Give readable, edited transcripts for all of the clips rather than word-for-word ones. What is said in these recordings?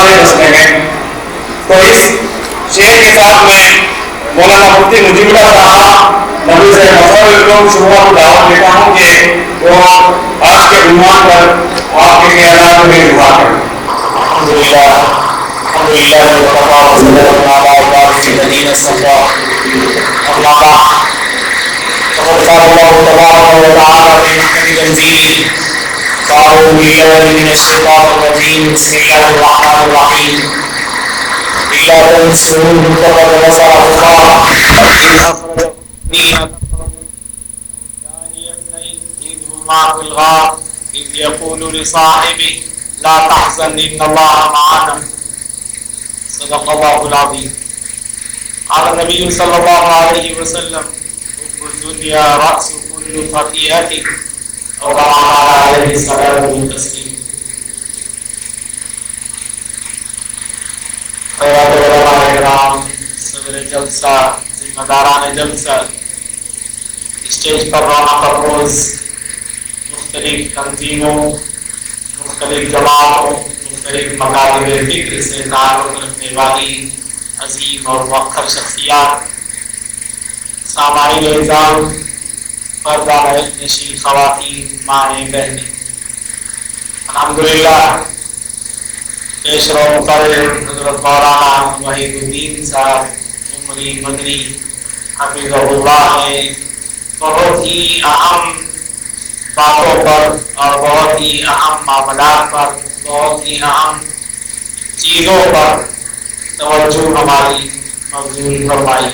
ہمارے بس میں ہے۔ تو اس شعر کے ساتھ میں مولانا مفتی مجیب اللہ صاحب نبی سے مصور لوگ شروع کو دعوت دیتا ہوں کہ وہ آج کے عنوان پر آپ کے خیالات میں دعا کریں۔ إذ يقول لصاحبه لا تحزن إن الله معنا صدق الله العظيم. قال النبي صلى الله عليه وسلم حب الدنيا رأس كل خطيئة أو كما قال عليه الصلاة والتسليم. خیرات علماء کرام، صدر جلسہ، ذمہ داران جلسہ، اسٹیج پر رونق افروز مختلف تنظیموں، مختلف جماعتوں، مختلف مکاتب فکر سے تعلق رکھنے والی عظیم اور موقر شخصیات، سامعین اعزام، پردہ نشین خواتین، مائیں بہنیں، الحمدللہ پیشرو مقرر حضرت مولانا وحید الدین صاحب عمری مدنی حفظہ اللہ نے بہت ہی اہم باتوں پر اور بہت ہی اہم معاملات پر، بہت ہی اہم چیزوں پر توجہ ہماری مبذول فرمائی ہے۔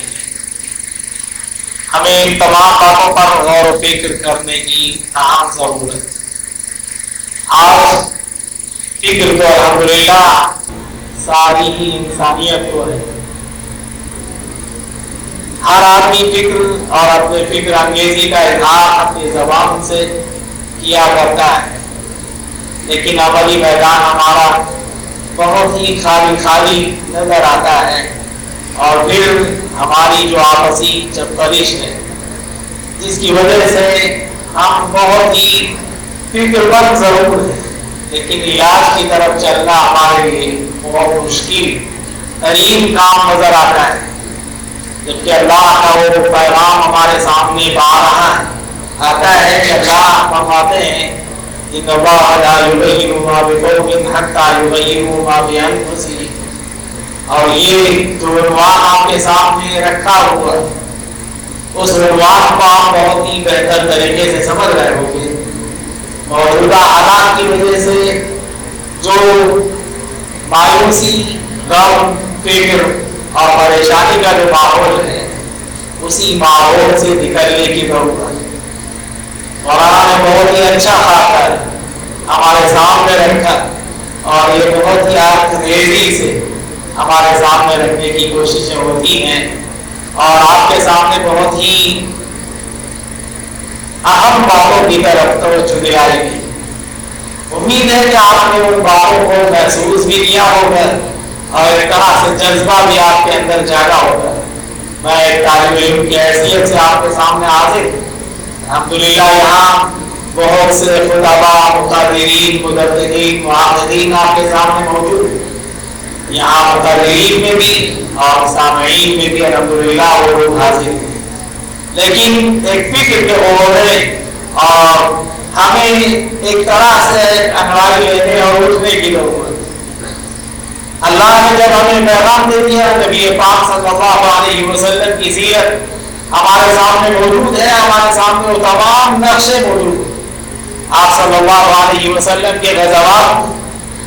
ہمیں ان تمام باتوں پر غور و فکر کرنے کی اہم ضرورت ہے۔ آج فکر تو الحمدللہ ساری ہی انسانیت کو ہے۔ ہر آدمی فکر اور اپنے فکر انگیزی کا اظہار اپنی زبان سے کیا کرتا ہے، لیکن عملی میدان ہمارا بہت ہی خالی خالی نظر آتا ہے، اور پھر ہماری جو آپسی چپکلش ہے جس کی وجہ سے ہم بہت ہی فکر مند ضرور ہیں، لیکن علاج کی طرف چلنا ہمارے لیے بہت مشکل ترین کام نظر آتا ہے، جبکہ اللہ کا وہ پیغام ہمارے سامنے آتا ہے کہ اللہ فرماتے ہیں ان اللہ لا یغیر ما بقوم حتی یغیروا ما بانفسہم، اور یہ جو عنوان آپ کے سامنے رکھا ہوا اس عنوان کو آپ بہت ہی بہتر طریقے سے سمجھ رہے ہوں گے۔ موجودہ حالات کی وجہ سے جو مایوسی، غم، فکر اور پریشانی کا جو ماحول ہے، اسی ماحول سے نکلنے کی ضرورت ہے۔ مولانا نے بہت ہی اچھا خاطر ہمارے سامنے رکھا، اور یہ بہت ہی تیزی سے ہمارے سامنے رکھنے کی کوششیں ہوتی ہیں، اور آپ کے سامنے بہت ہی اہم باتوں کی طرف توجہ دلائی گئی۔ امید ہے کہ آپ نے ان باتوں کو محسوس بھی کیا ہوگا اور ایک طرح سے جذبہ بھی آپ کے اندر جاگا ہوگا۔ میں ایک طالب علم کی حیثیت سے آپ کے سامنے حاضر ہوں۔ الحمدللہ یہاں بہت سے خطباء، مقررین، مدرسین، معاہدین آپ کے سامنے موجود ہیں۔ یہاں مقررین میں بھی اور سامعین میں بھی الحمدللہ وہ لوگ حاضر ہیں، لیکن ایک فکر کے ہونے اور ہمیں ایک طرح سے انوائی لینے اور اٹھنے کی ضرورت ہے۔ اللہ نے جب ہمیں پیغام دے دیا، نبی پاک صلی اللہ علیہ وسلم کی سیرت ہمارے سامنے موجود ہے، ہمارے سامنے وہ تمام نقشے موجود ہیں۔ آپ صلی اللہ علیہ وسلم کے غزوات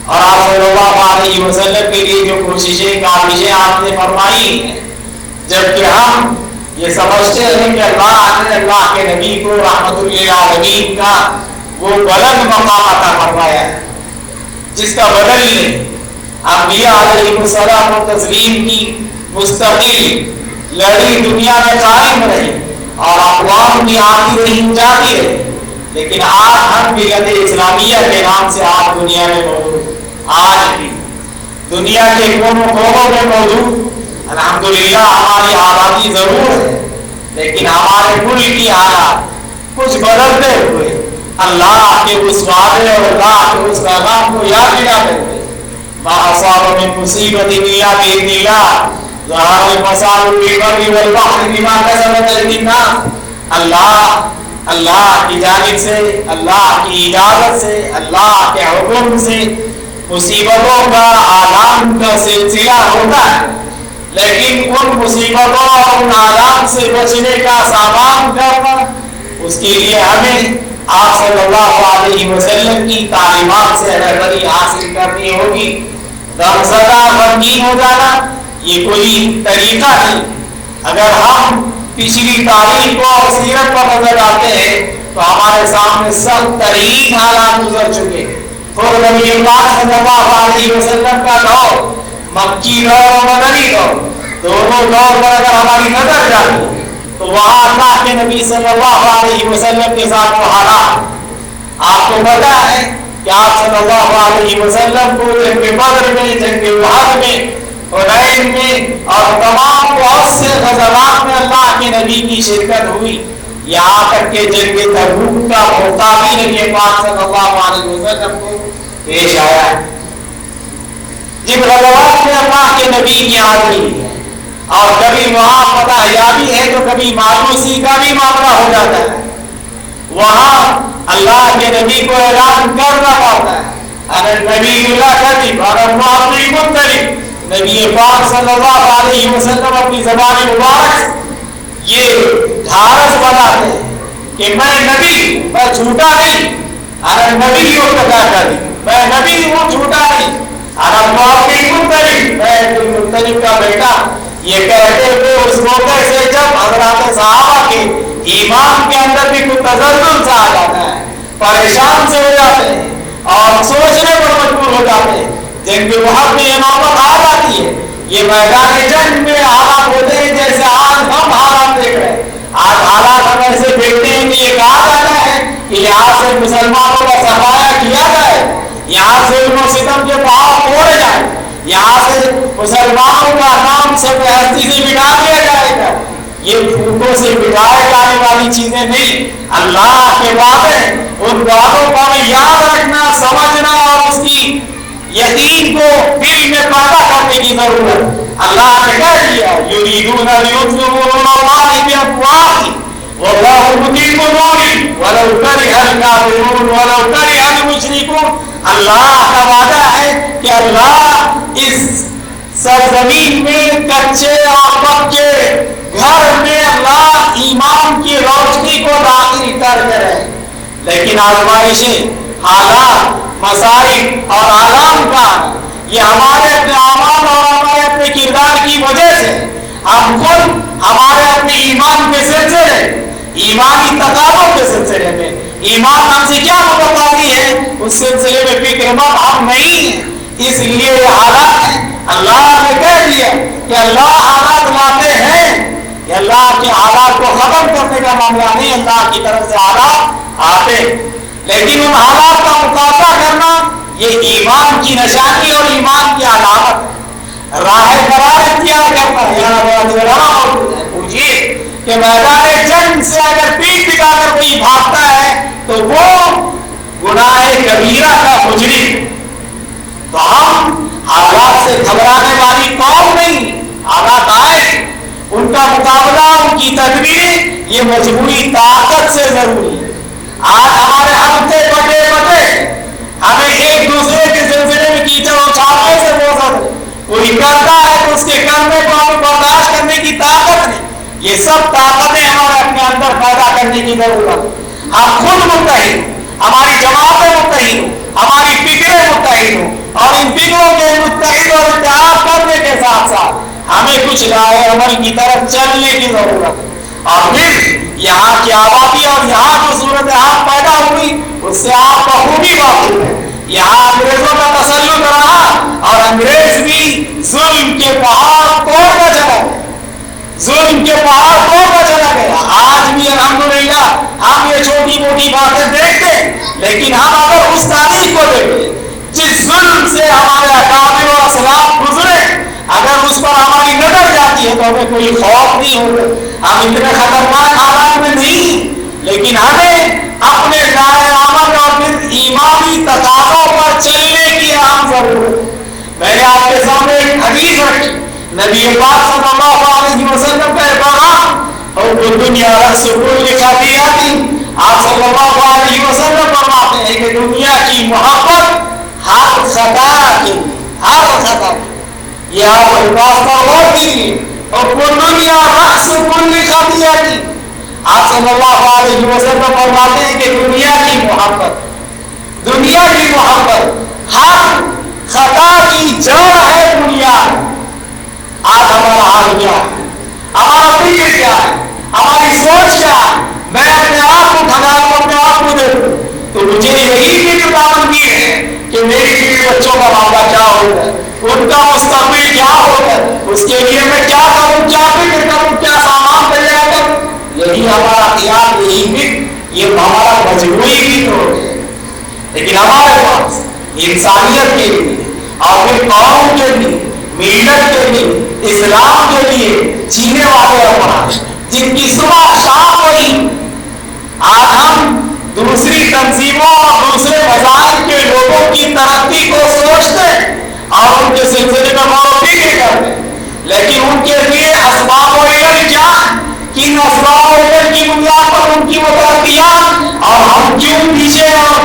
اور آپ صلی اللہ علیہ وسلم کے لیے جو کوششیں کاوشیں آپ نے فرمائی ہیں، جبکہ ہم یہ سمجھتے ہیں کہ اللہ نے اللہ کے نبی کو رحمت للعالمین کا وہ بلند مقام عطا فرمایا ہے جس کا بدل نہیں۔ انبیاء علیہ السلام و تسلیم کی مستقل لڑی دنیا میں قائم رہی اور اقوام بھی آتی رہی، جاتی رہی، لیکن آج ہم ملت اسلامیہ کے نام سے آج دنیا میں موجود، آج بھی دنیا کے کونے کونے میں موجود۔ الحمدللہ ہماری آبادی ضرور ہے، لیکن ہمارے ملک کی حالات کچھ بدلتے ہوئے اللہ کے اس وعدے اور اللہ کے اس پیغام کو یاد دلاتے ہوئے मा असाब मिन मुसीबतिन इल्ला बिइज़्निल्लाह ज़हरल फ़सादु फ़िल बर्रि वल बहरि बिमा कसबत अयदीन नास। अल्लाह की जानिब से, अल्लाह की इजाजत से, अल्लाह के हुक्म से मुसीबतों का आलाम का सिलसिला होता है, लेकिन उन मुसीबतों और उन आलाम से बचने का सामान करना, उसके लिए हमें आप सल्लल्लाहु अलैहि वसल्लम की तालीमात से रहबरी हासिल करनी होगी। गमज़दा गमगीन हो जाना ये कोई तरीका नहीं। अगर हम पिछली तारीख को और सीरत पर नजर डालते हैं तो हमारे सामने सब तरीन हालात गुजर चुके हैं। खुद नबी पाक सल्लल्लाहु अलैहि वसल्लम का दौर, मक्की दौर और मदनी दौर, दोनों दौर पर अगर हमारी नजर जाती तो वहां अल्लाह के नबी सल्लल्लाहु अलैहि वसल्लम के साथ वो हालात, आपको पता है कि आप सल्लल्लाहु अलैहि वसल्लम को जंग बदर में, जंग उहद में, हुनैन में और तमाम बहुत से गज़वात में अल्लाह के नबी की शिरकत हुई। यहाँ तक के जंग तबूक का मौका भी नबी पाक सल्लल्लाहु अलैहि वसल्लम को पेश आया। जिन गज़वात में अल्लाह के नबी की हाज़िरी है और कभी वहाँ फतहयाबी है तो कभी मायूसी का भी मामला हो जाता है, वहाँ अल्लाह के नबी को ऐलान करना पड़ता है। अरे नबी नबी पाक सल्लल्लाहु अलैहि वसल्लम अपनी ज़बान मुबारक ये धारस बनाते हैं कि मैं नबी, मैं झूठा नहीं। अरे नबी को पता करी, मैं नबी हूँ, झूठा नहीं। अरे मैं मुत्तलिब का बेटा, ये कहते हुए उस मौके से जब हज़रात सहाबा के ईमान के अंदर भी कुछ तज़ल्ज़ुल सा आ जाता है, परेशान से हो जाते हैं और सोचने पर मजबूर हो जाते हैं। जंग उहद में ये नौबत आ जाती है, ये मैदान जंग में हालात होते हैं जैसे आज हम हालात देख रहे हैं। आज हालात हम ऐसे देखते हैं कि ये कहा जाता है कि यहाँ से मुसलमानों का सफाया किया जाए, यहाँ से उनको सितम के पहाड़ तोड़े जाए, यहाँ से मुसलमानों का नाम सब हस्ती से मिटा दिया जाएगा। ये फूकों से मिटाए जाने वाली चीजें नहीं, अल्लाह के वादे, उन वादों को हमें याद रखना, समझना और उसकी यकीन को दिल में पैदा करने की जरूरत। अल्लाह ने कह दिया युरीदून लियुत्फिउ नूरल्लाहि बिअफ़वाहिहिम वल्लाहु मुतिम्मु नूरिही वलौ करिहल काफ़िरून वलौ करिहल मुशरिकून। अल्लाह का वादा है कि अल्लाह इस सरजमीन में कच्चे और पक्के घर में अल्लाह ईमान की रोशनी को दाखिल कर करे, लेकिन आजमाइशें, हालात, मसाइब और आलाम का ये हमारे अपने आमाल और हमारे अपने किरदार की वजह से हम खुद हमारे अपने ईमान के सिलसिले, ईमानी तकाज़ों के सिलसिले में, ईमान हमसे क्या मुतकाज़ी है उस सिलसिले में फिक्रमंद हम नहीं हैं। इसलिए ये हालात है। अल्लाह ने कह दिया कि अल्लाह हालात लाते हैं, कि अल्लाह के हालात को खत्म करने का मामला नहीं, अल्लाह की तरफ से हालात आते, लेकिन उन हालात का मुकाबला करना ये ईमान की निशानी और ईमान की अलामत। राह फरार इख्तियार करना, पूछिए कि मैदान जंग से अगर पीठ दिखाकर कोई भागता है तो वो गुनाह कबीरा का मुजरिम। तो हम हालात से घबराने वाली कौम नहीं, हालात आए उनका मुकाबला, उनकी तदबीर ये मजबूरी ताकत से जरूरी है। आज हमारे हफ्ते बटे बटे हमें एक दूसरे के सिलसिले में कीचड़ उछालने से बोझ, कोई करता है तो उसके करने को हमें बर्दाश्त करने की ताकत नहीं। ये सब ताकतें हमारे अपने अंदर पैदा करने की जरूरत। हम खुद मुत्तहिद, हमारी जमातें मुत्तहिद, हमारी फिक्रें मुत्तहिद हो और इन फिक्रों के मुत्तहिद और इत्तेहाद करने के साथ साथ हमें कुछ राह अमल की तरफ चलने की जरूरत। और फिर यहाँ की आबादी और यहाँ जो सूरत हाल पैदा हुई उससे आप बखूबी वाकिफ है। यहाँ अंग्रेजों का तसल्लुत रहा और अंग्रेज भी जुल्म के पहाड़ तोड़कर चला गया, जुल्म के पहाड़ तोड़कर चला गया। आज भी अल्हम्दुलिल्लाह हम ये छोटी मोटी बातें देखते हैं, लेकिन हम अगर उस तारीख को देखें जिस जुल्म से हमारे अकाबिर और असलाफ गुजरे, अगर उस पर हमारी नजर जाती है तो हमें कोई खौफ नहीं होगा। हम इतने खतरनाक हालात में नहीं, लेकिन हमें अपने राह अमल और फिर ईमानी तकाज़ों पर चलने की अहम जरूरत। کے سامنے ایک حدیث رکھی، نبی پاک صلی اللہ علیہ وسلم کا پیغام، اور وہ دنیا رأس کل خطیئۃ، آپ صلی اللہ علیہ وسلم فرماتے ہیں کہ دنیا کی محبت ہر خطا کی، ہر خطا، یہ آپ الفاظ پر غور کیجیے، اور وہ دنیا رأس کل خطیئۃ، آپ صلی اللہ علیہ وسلم فرماتے ہیں کہ دنیا کی محبت ہر خطا کی جڑ ہے دنیا۔ آج ہمارا حال کیا ہے، ہمارا فکر کیا ہے، ہماری سوچ کیا ہے؟ میں اپنے آپ کو کھڑاؤں، اپنے آپ کو دیکھوں تو مجھے یہی فکر پابندی ہے کہ میری بیوی بچوں کا معاملہ کیا ہوگا، ان کا مستقبل کیا ہوگا، اس کے لیے میں کیا کروں، کیا فکر کروں، کیا سامان تیار کروں۔ یہی ہمارا خیال، یہی فکر، یہ ہمارا مجموعی فکر ہو گیا۔ لیکن ہمارے پاس انسانیت کے لیے اور پھر قوم کے لیے، ملت کے لیے، اسلام کے لیے جینے والے افراد جن کی صبح شام ہوئی، آج ہم دوسری تنظیموں اور دوسرے مذاہب کے لوگوں کی ترقی کو سوچتے اور ان کے سلسلے میں غور و فکر کرتے، لیکن ان کے لیے اسباب و علل کیا، کن اسباب و علل کی بنیاد پر ان کی وہ ترقیات، اور ہم کیوں پیچھے اور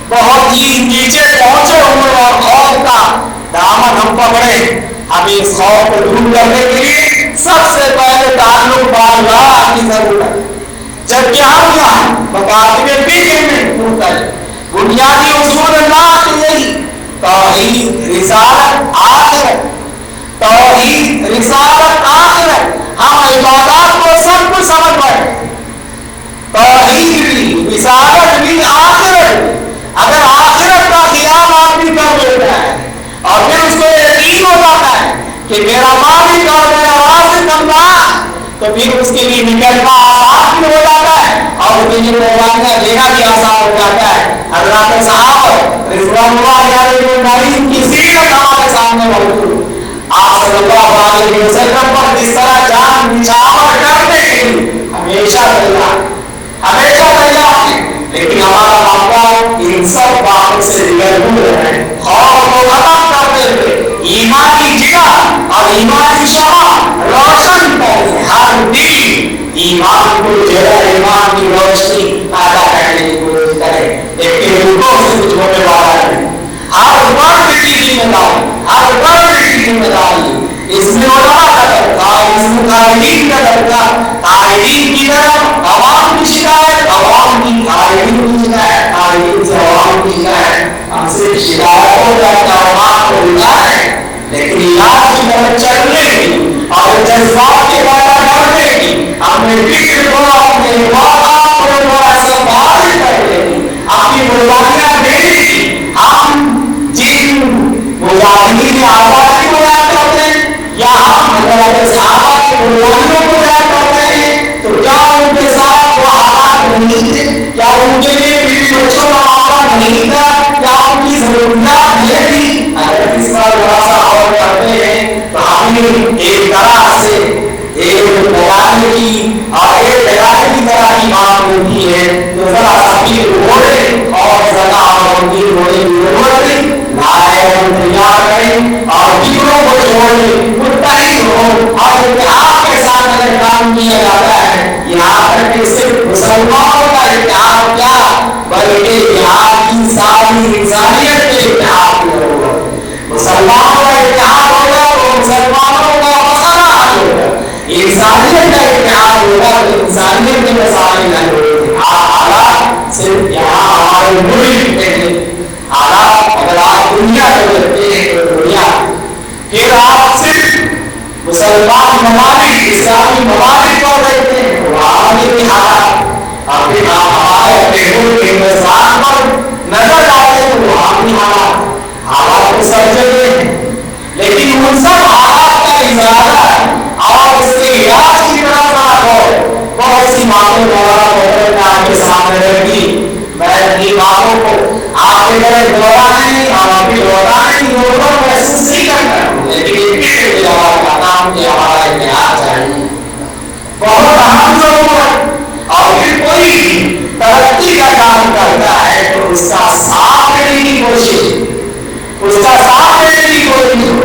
بہت ہی نیچے پہنچے ہوئے، اور خوف کا دامن ہم پکڑے۔ ہمیں اس خوف کو دور کرنے کے لیے سب سے پہلے تعلق باللہ کی ضرورت ہے، جبکہ ہم یہاں مکاتب فکر میں بنیادی اصول اللہ کے یہی توحید، رسالت، آخرت، توحید، رسالت، آخرت، ہم عبادات کو سب کچھ سمجھ پائے، توحید بھی، رسالت بھی، آخرت بھی۔ اگر آخرت کا خیال آدمی کر لیتا ہے اور پھر اس کو یقین ہو جاتا ہے کہ میرا مالک اور میرا رازق اللہ، تو پھر اس کے لیے نکلنا آسان بھی ہو جاتا ہے اور اس کے لیے قربانیاں دینا بھی آسان ہو جاتا ہے۔ اللہ کے صحابہ رضوان اللہ علیہم کی سیرت ہمارے سامنے موجود، آپ صلی اللہ علیہ وسلم پر جس طرح جان نچھاور کرنے کے لیے ہمیشہ تیار ہیں، لیکن ہمارا معاملہ ان سب باتوں سے نکل ہوئے ہیں۔ خوف کو ختم کرتے ہوئے ایمانی جگہ اور ایمانی شمع روشن کرے، ہر دل ایمان کو جگہ ایمان کی روشنی پیدا کرنے کی کوشش کرے، لیکن لوگوں سے کچھ ہونے والا نہیں۔ ہر فرد کی ذمہ داری اس میں علماء کا درجہ، اس میں قائدین کا درجہ، قائدین کی طرف عوام کی شکایت، عوام کی قائدین کی شکایت، قائدین سے عوام کی شکایت، ہم سے شکایت ہو جائے کہ عوام کو بتائیں، لیکن علاج کی طرف چلنے کی اور جذبات کے پیدا کرنے کی، اپنے فکر کو، اپنے واقعات کو سنبھال کرنے کی، اپنی قربانیاں دینے کی، ہم جن مجاہدین آزادی کو یاد کرتے ہیں یا ہم حضرت صحابہ کی قربانیوں کو یاد کرتے ہیں، تو کیا ان کے ساتھ وہ حالات نہیں تھے؟ کیا ان کے لیے بیوی بچوں کا معاملہ نہیں تھا؟ کیا ان کی ضروریات نہیں تھی؟ اگر اس پر تھوڑا سا غور کرتے ہیں تو ہمیں ایک طرح سے ایک بلانے کی اور ایک بلانے کی طرح کی بات ہوتی ہے، تو ذرا سا پھر روڑے اور ذرا اور پھر روڑے کی ضرورت نہیں، تیار کریں اور فکروں کو چھوڑیں، متحد ہو اور اتحاد کے ساتھ اگر کام کیا جاتا ہے، یہاں تک کہ صرف مسلمانوں کا اتحاد کیا بلکہ یہاں کی ساری انسانیت کے اتحاد کی ضرورت ہے۔ مسلمانوں کا اتحاد ہوگا تو مسلمانوں کا مسئلہ حل ہوگا، انسانیت کا اتحاد ہوگا تو انسانیت کے مسائل حل ہوگا۔ حالات صرف یہاں ہمارے ملک میں نہیں، حالات اگر آپ دنیا کو دیکھتے ہیں تو دنیا، پھر آپ صرف مسلمان ممالک، اسلامی ممالک کو دیکھتے ہیں تو وہاں کے حالات، اور پھر آپ ہمارے اپنے ملک ہندوستان پر نظر ڈالتے ہیں تو وہاں کے حالات کو سمجھتے ہیں، لیکن ان سب حالات کا ارادہ اور اس کے علاج کی طرف بہت سی باتیں آپ کے سامنے رکھی۔ میں اپنی باتوں کو آپ کے طرح دوہرانے اور ابھی دوہرانے کی ضرورت محسوس نہیں کرتا ہوں، لیکن یہ پھر سے جواب کرتا ہوں کہ ہمارا اتحاد چاہیے، بہت اہم ضرورت۔ اور پھر کوئی ترقی کا کام کرتا ہے تو اس کا ساتھ دینے کی کوشش، اس کا ساتھ دینے کی کوشش ہو،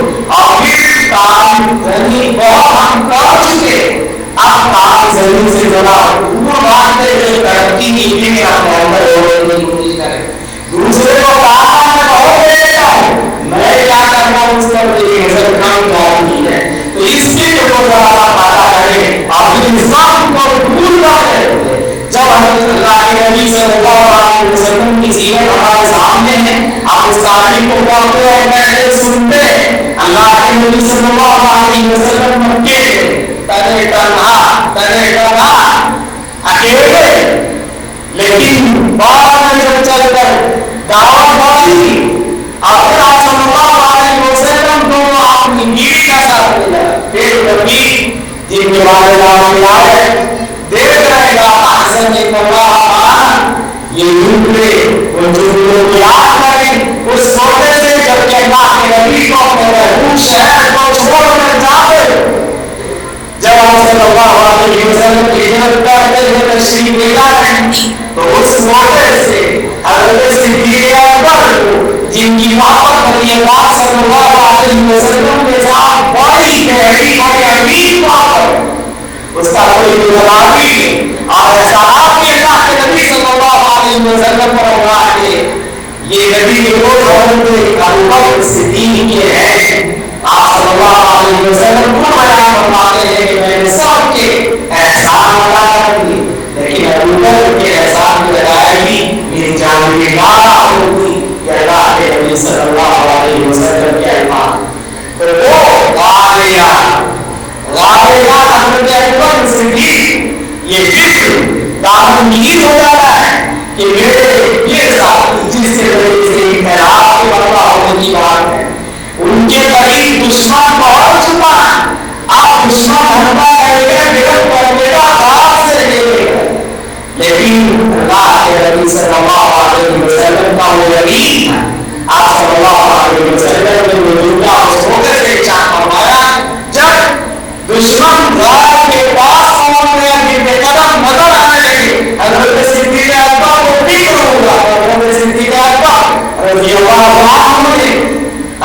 नबी सल्लल्लाहु अलैहि वसल्लम की सीरत हमारे सामने है, आप उस तारीख को पढ़ते और बैठे सुनते। अल्लाह के नबी सल्लल्लाहु अलैहि वसल्लम मक्के तने तन्हा अकेले, लेकिन बाद में जब चलकर दावत बढ़ी, अपने आप सल्लल्लाहु अलैहि वसल्लम को अपनी बीवी का साथ मिला। फिर नबी जिनके बारे में आपने आए देख रहेगा अहसन ये युद्ध वो जो लोग याद करें उस सोचे से जब के अल्लाह के नबी को अपने शहर को छोड़कर जाते, जब आप सल्लल्लाहु अलैहि वसल्लम की हिजरत करते हुए तशरीफ ले जाते, तो उस मोटे से हज़रत सिद्दीक़ अकबर को जिनकी मोहब्बत नबी पाक सल्लल्लाहु अलैहि वसल्लम के साथ बड़ी गहरी और अमीर मोहब्बत, उसका कोई जवाब नहीं। और ऐसा आपके अल्लाह के नबी सल्लल्लाहु अलैहि वसल्लम पर हुआ है, ये नबी के रोज हज़रत अबू बकर सिद्दीक़ के हैं। आप सल्लल्लाहु अलैहि वसल्लम को बयान फरमाते हैं कि मैंने सबके एहसान अदा कर दिए, लेकिन अबू बकर के एहसान की अदायगी मेरी जान की गाला होगी। ये अल्लाह के नबी सल्लल्लाहु अलैहि वसल्लम के अल्फाज। तो वो गालिया हज़रत अबू बकर सिद्दीक़ ये फिक्र दामनगीर हो जाता है कि मेरे ये साथी जिससे वजह से इख्तिलाफ के बर्पा होने की बात है, उनके करीब दुश्मन बहुत छुपा है। आप दुश्मन हमला करेगा, गिरफ्त करेगा, बात से लेगा, लेकिन अल्लाह के नबी सल्लल्लाहु अलैहि वसल्लम का वो यकीन है। आप सल्लल्लाहु अलैहि वसल्लम ने वो दुनिया उस मौके से चाह फरमाया जब दुश्मन द्वार के पास पहुंचने के बेकदम नजर आने लगे, हज़रत सिद्दीक़ अकबर को फिक्र हुआ। हज़रत सिद्दीक़ अकबर रज़ियल्लाहु अन्हु ने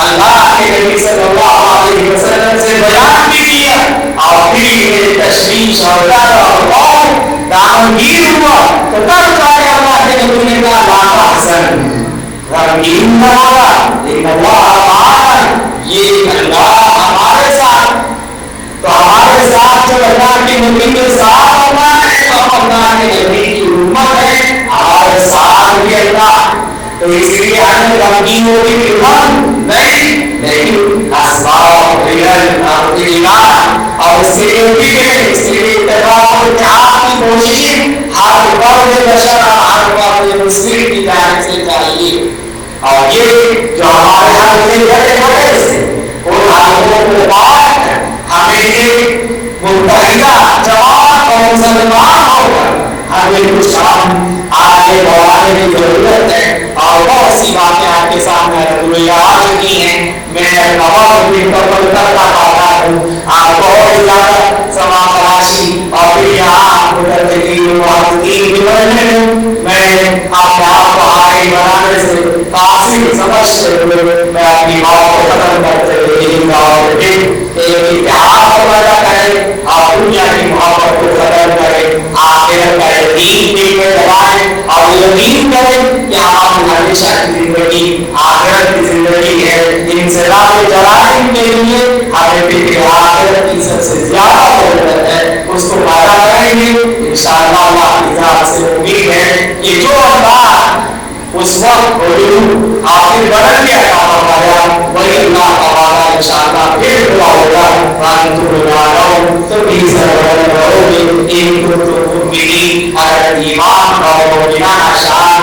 अल्लाह के नबी सल्लल्लाहु अलैहि वसल्लम से बयान भी किया और फिर ये तशवीश और डर और दामनगीर हुआ। तो तब जाके अल्लाह के नबी ने कहा ला तहज़न गमगीन न होगा, लेकिन अल्लाह माना, ये अल्लाह हमारे साथ। तो हमारे साथ जो अल्लाह के नबी के साथ होना है, तो अल्लाह के नबी की उम्मत है, हमारे साथ भी अल्लाह। तो इसलिए हमें गमगीन होने की हम नहीं, लेकिन असबाब और इसके लिए की कोशिश हर वर्ग बशर हर वर्ग मुस्लिम की जानिब से चाहिए। और ये जो हमारे यहाँ बड़े से उन आदमों को बात हमें एक मुत्तहिदा जवान और मुसलमान होकर हमें कुछ काम आगे बढ़ाने की जरूरत है। और बहुत सी बातें आपके सामने आ चुकी हैं। मैं करता हूँ, आप बहुत ज्यादा समा तलाशी और फिर यहाँ मैं अपने आप को आगे बढ़ाने से काफी समझते हुए मैं अपनी बात को खत्म करते हुए इतिहास को पैदा करें और दुनिया की मोहब्बत को खत्म करें, आखिरत का यकीन दिल में लगाएं और यकीन करें कि हमारी हमेशा की जिंदगी आखिरत की जिंदगी है। इनसे जराइम के लिए हमें फिक्र आखिरत की सबसे ज्यादा जरूरत है, उसको पैदा करेंगे इंशाअल्लाह। अल्लाह की जात से उम्मीद है कि जो अल्लाह उस वक्त आखिर बदल के अता फरमाया वही अल्लाह ताला इंशाअल्लाह फिर दुआ होगा। तो भी सरवर करोगे एक तो मुमिनी अगर ईमान और बिना शान